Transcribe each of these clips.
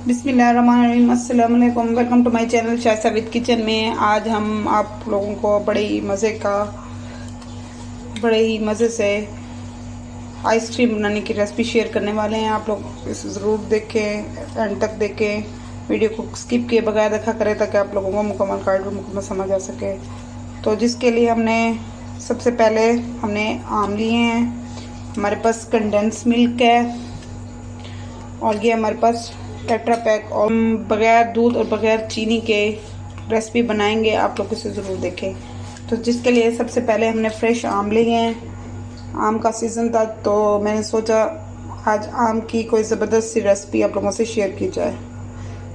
बिस्मिल्लाहिर्रहमानिर्रहीम, अस्सलाम वालेकुम। Welcome to my channel Shaista with kitchen में। आज हम आप लोगों को बड़े ही मज़े से आइसक्रीम बनाने की रेसिपी शेयर करने वाले हैं। आप लोग इसे ज़रूर देखें, एंड तक देखें, वीडियो को स्किप किए बगैर देखा करें ताकि आप लोगों को मुकम्मल समझ आ सके। तो जिसके लिए हमने सबसे पहले आम लिए हैं, हमारे पास कंडेंस मिल्क है, और ये हमारे पास टेट्रा पैक, और बग़ैर दूध और बग़ैर चीनी के रेसिपी बनाएंगे। आप लोग इसे ज़रूर देखें। तो जिसके लिए सबसे पहले हमने फ्रेश आम लिए हैं। आम का सीज़न था तो मैंने सोचा आज आम की कोई ज़बरदस्त सी रेसिपी आप लोगों से शेयर की जाए।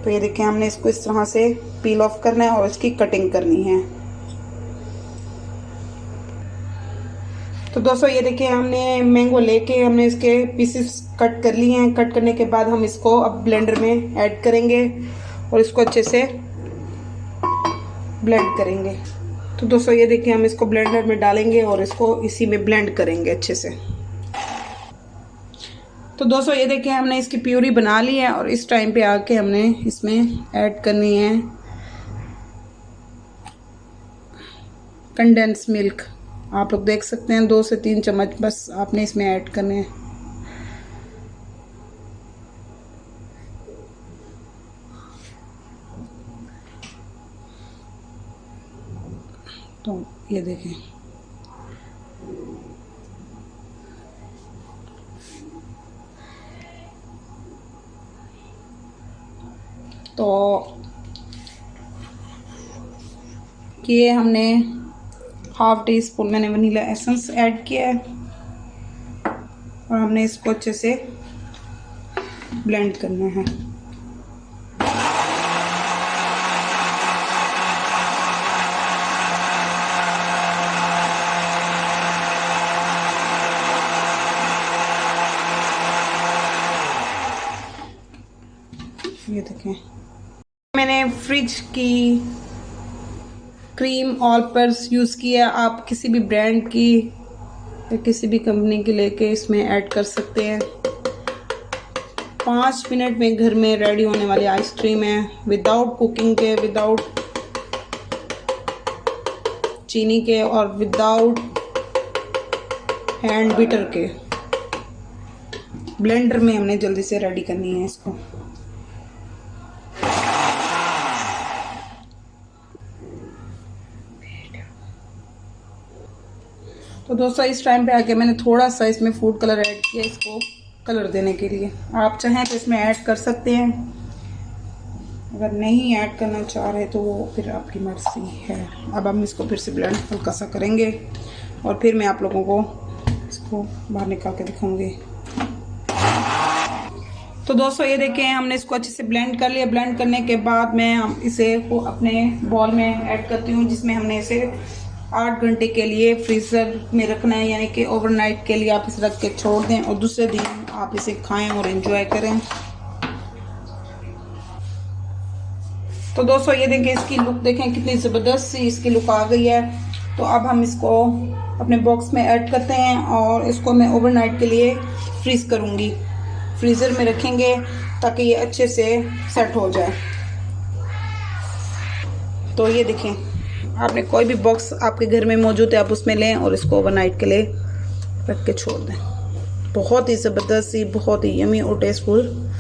तो ये देखें, हमने इसको इस तरह से पील ऑफ करना है और इसकी कटिंग करनी है। तो दोस्तों ये देखिए, हमने मैंगो लेके हमने इसके पीसेस कट कर लिए हैं। कट करने के बाद हम इसको अब ब्लेंडर में ऐड करेंगे और इसको अच्छे से ब्लेंड करेंगे। तो दोस्तों ये देखिए, हम इसको ब्लेंडर में डालेंगे और इसको इसी में ब्लेंड करेंगे अच्छे से। तो दोस्तों ये देखिए, हमने इसकी प्यूरी बना ली है और इस टाइम पे आके हमने इसमें ऐड करनी है कंडेंस मिल्क। आप लोग देख सकते हैं 2 से 3 चम्मच बस आपने इसमें ऐड करने हैं। तो ये देखें, तो ये हमने हाफ टी स्पून मैंने वनीला एसेंस ऐड किया है और हमने इसको अच्छे से ब्लेंड करना है। ये देखें, मैंने फ्रिज की क्रीम ऑल पर्स यूज़ किया। आप किसी भी ब्रांड की या किसी भी कंपनी की लेके इसमें ऐड कर सकते हैं। 5 मिनट में घर में रेडी होने वाली आइसक्रीम है, विदाउट कुकिंग के, विदाउट चीनी के और विदाउट हैंड बीटर के। ब्लेंडर में हमने जल्दी से रेडी करनी है इसको। तो दोस्तों इस टाइम पे आके मैंने थोड़ा सा इसमें फूड कलर ऐड किया, इसको कलर देने के लिए। आप चाहें तो इसमें ऐड कर सकते हैं, अगर नहीं ऐड करना चाह रहे तो वो फिर आपकी मर्जी है। अब हम इसको फिर से ब्लेंड हल्का सा करेंगे और फिर मैं आप लोगों को इसको बाहर निकाल के दिखाऊंगी। तो दोस्तों ये देखें, हमने इसको अच्छे से ब्लेंड कर लिया। ब्लेंड करने के बाद मैं इसे अपने बॉल में ऐड करती हूँ, जिसमें हमने इसे 8 घंटे के लिए फ्रीज़र में रखना है, यानी कि ओवरनाइट के लिए आप इसे रख के छोड़ दें और दूसरे दिन आप इसे खाएं और एंजॉय करें। तो दोस्तों ये देखें, इसकी लुक देखें कितनी ज़बरदस्त सी इसकी लुक आ गई है। तो अब हम इसको अपने बॉक्स में ऐड करते हैं और इसको मैं ओवरनाइट के लिए फ्रीज़ करूँगी। फ्रीज़र में रखेंगे ताकि ये अच्छे से सेट हो जाए। तो ये देखें, आपने कोई भी बॉक्स आपके घर में मौजूद है, आप उसमें लें और इसको ओवरनाइट के लिए रख के छोड़ दें। बहुत ही ज़बरदस्त सी, बहुत ही यमी और टेस्टफुल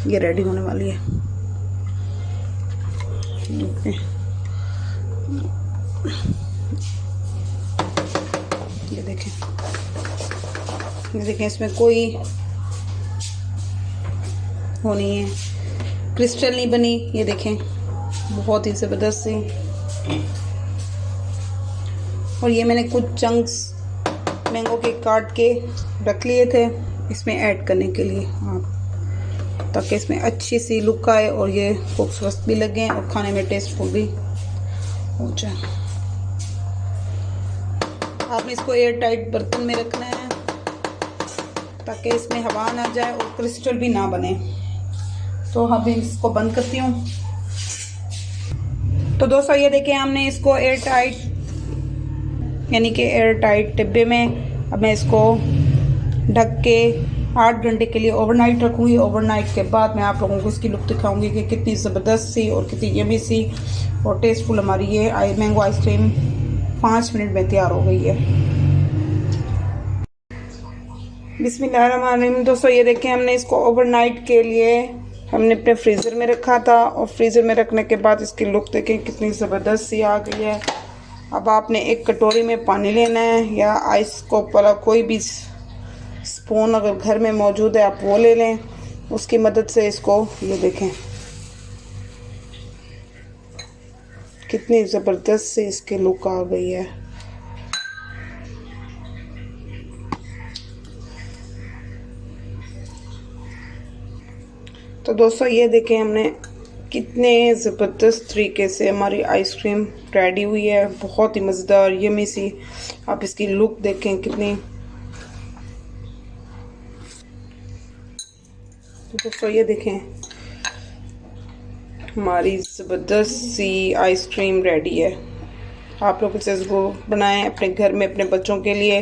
ये रेडी होने वाली है। ये देखें, इसमें कोई वो नहीं है, क्रिस्टल नहीं बनी। ये देखें, बहुत ही ज़बरदस्त सी। और ये मैंने कुछ चंक्स मैंगो के काट के रख लिए थे इसमें ऐड करने के लिए, आप ताकि इसमें अच्छी सी लुक आए और ये खूबसूरत भी लगे और खाने में टेस्टफुल भी हो जाए। आपने इसको एयर टाइट बर्तन में रखना है ताकि इसमें हवा ना जाए और क्रिस्टल भी ना बने। तो अब इसको बंद करती हूँ। तो दोस्तों ये देखिए, हमने इसको एयर टाइट यानी कि एयर टाइट डिब्बे में अब मैं इसको ढक के 8 घंटे के लिए ओवरनाइट रखूँगी। ओवरनाइट के बाद मैं आप लोगों को इसकी लुक दिखाऊंगी कि कितनी ज़बरदस्त सी और कितनी यमी सी और टेस्टफुल हमारी ये मैंगो आइसक्रीम 5 मिनट में तैयार हो गई है। बिस्मिल्लाहिर्रहमानिर्रहीम। दोस्तों ये देखें, हमने इसको ओवरनाइट के लिए हमने अपने फ्रीज़र में रखा था और फ्रीज़र में रखने के बाद इसकी लुक देखें कितनी ज़बरदस्त सी आ गई है। अब आपने एक कटोरी में पानी लेना है या आइस कोप वाला कोई भी स्पून अगर घर में मौजूद है आप वो ले लें, उसकी मदद से इसको ये देखें कितनी ज़बरदस्त सी इसकी लुक आ गई है। तो दोस्तों ये देखें हमने कितने ज़बरदस्त तरीके से हमारी आइसक्रीम रेडी हुई है, बहुत ही मज़ेदार यमी सी। आप इसकी लुक देखें कितनी। तो दोस्तों ये देखें हमारी ज़बरदस्त सी आइसक्रीम रेडी है। आप लोग इसे ज़रूर बनाएं अपने घर में अपने बच्चों के लिए।